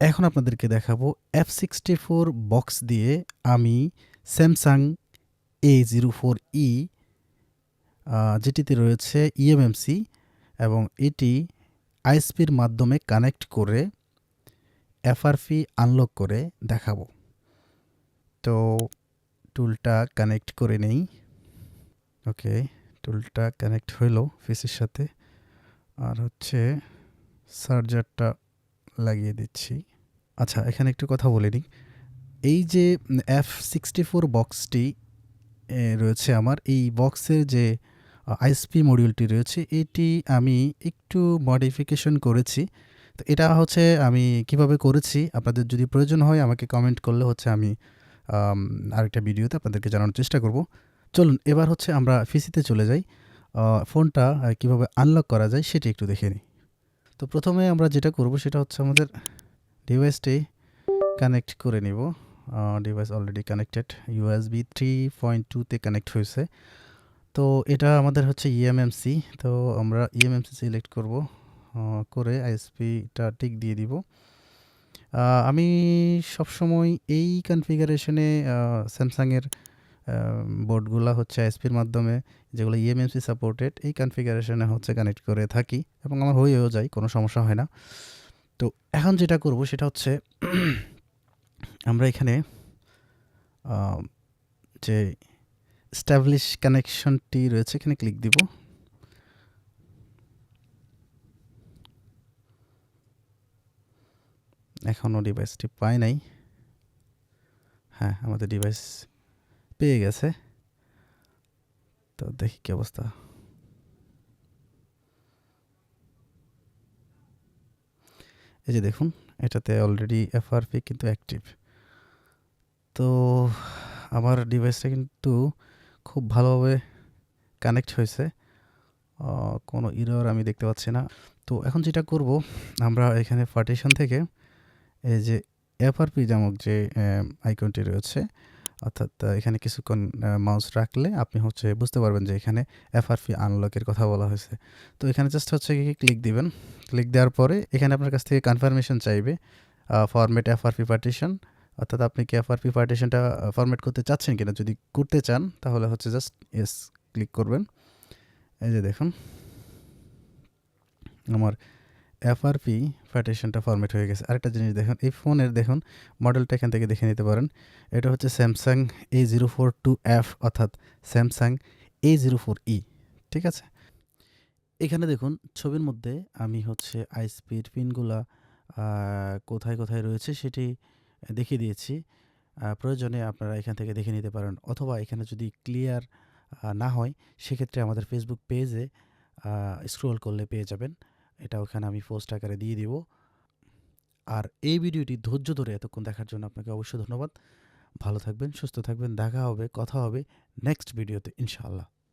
এখন আপনাদেরকে দেখাবো F64 বক্স দিয়ে আমি স্যামসাং A04E যেটিতে রয়েছে ইএমএমসি এবং এটি আইএসপির মাধ্যমে কানেক্ট করে এফআরপি আনলক করে দেখাবো। তো টুলটা কানেক্ট করে নেই। ওকে, টুলটা কানেক্ট হইলো পিসির সাথে। আর হচ্ছে চার্জারটা লাগিয়ে দিচ্ছি। আচ্ছা, এখানে একটু কথা বলে নিই। এই যে F64 বক্সটি রয়েছে আমার, এই বক্সের যে আইএসপি মডিউলটি রয়েছে এটি আমি একটু মডিফিকেশন করেছি। তো এটা হচ্ছে আমি কিভাবে করেছি, আপনাদের যদি প্রয়োজন হয় আমাকে কমেন্ট করলে হচ্ছে আমি আরেকটা ভিডিওতে আপনাদেরকে জানানোর চেষ্টা করব। চলুন এবার হচ্ছে আমরা পিসিতে চলে যাই, ফোনটা কিভাবে আনলক করা যায় সেটি একটু দেখে নিই। তো প্রথমে আমরা যেটা করব সেটা হচ্ছে আমাদের ডিভাইসটি কানেক্ট করে নিব। ডিভাইস অলরেডি কানেক্টেড, ইউএসবি 3.2 তে কানেক্ট হয়েছে। তো এটা আমাদের হচ্ছে ইএমএমসি। তো আমরা ইএমএমসি সিলেক্ট করব, করে আইএসপিটা টিক দিয়ে দিব। আমি সবসময় এই কনফিগারেশনে স্যামসাংয়ের বোর্ডগুলো হচ্ছে আইএসপির মাধ্যমে, যেগুলো ইএমএমসি সাপোর্টেড, এই কনফিগারেশনে হচ্ছে কানেক্ট করে থাকি এবং আমার হয়েও যায়, কোনো সমস্যা হয় না। তো এখন যেটা করব সেটা হচ্ছে আমরা এখানে যে এস্টাবলিশ কানেকশনটি রয়েছে এখানে ক্লিক দিব। এখনও ডিভাইসটি পায় নাই। হ্যাঁ, আমাদের ডিভাইস পেয়ে গেছে। তো দেখি কি অবস্থা। এই যে দেখুন, এটাতে অলরেডি এফআরপি কিন্তু অ্যাক্টিভ। তো আমার ডিভাইসটা কিন্তু খুব ভালোভাবে কানেক্ট হয়েছে, কোনো এরর আমি দেখতে পাচ্ছি না। তো এখন যেটা করব, আমরা এখানে পার্টিশন থেকে এই যে এফআরপি নামক যে আইকনটি রয়েছে, অর্থাৎ এখানে কিছুক্ষণ মাউস রাখলে আপনি হচ্ছে বুঝতে পারবেন যে এখানে এফআরপি আনলকের কথা বলা হয়েছে। তো এখানে জাস্ট হচ্ছে কি ক্লিক দিবেন। ক্লিক দেওয়ার পরে এখানে আপনার কাছ থেকে কনফার্মেশন চাইবে, ফরম্যাট এফআরপি পার্টিশন, অর্থাৎ আপনি কি এফআরপি পার্টিশনটা ফরম্যাট করতে চাচ্ছেন কিনা। যদি করতে চান তাহলে হচ্ছে জাস্ট ইয়েস ক্লিক করবেন। এই যে দেখুন, আমার এফআরপি পার্টিশনটা ফরম্যাট হয়ে গেছে। আরেকটা জিনিস দেখুন, এই ফোনের দেখুন মডেলটা এখান থেকে দেখে নিতে পারেন। এটা হচ্ছে স্যামসাং A042F, অর্থাৎ স্যামসাং A04E। ঠিক আছে, এখানে দেখুন ছবির মধ্যে আমি হচ্ছে আইএসপির পিনগুলা কোথায় কোথায় রয়েছে সেটি দেখিয়ে দিয়েছি। প্রয়োজনে আপনারা এখান থেকে দেখে নিতে পারেন, অথবা এখানে যদি ক্লিয়ার না হয় সেক্ষেত্রে আমাদের ফেসবুক পেজে স্ক্রল করলে পেয়ে যাবেন। এটা ওখানে আমি পোস্ট আকারে দিয়ে দিব। আর এই ভিডিওটি ধৈর্য ধরে এতক্ষণ দেখার জন্য আপনাকে অবশ্যই ধন্যবাদ। ভালো থাকবেন, সুস্থ থাকবেন, দেখা হবে, কথা হবে নেক্সট ভিডিওতে ইনশাআল্লাহ।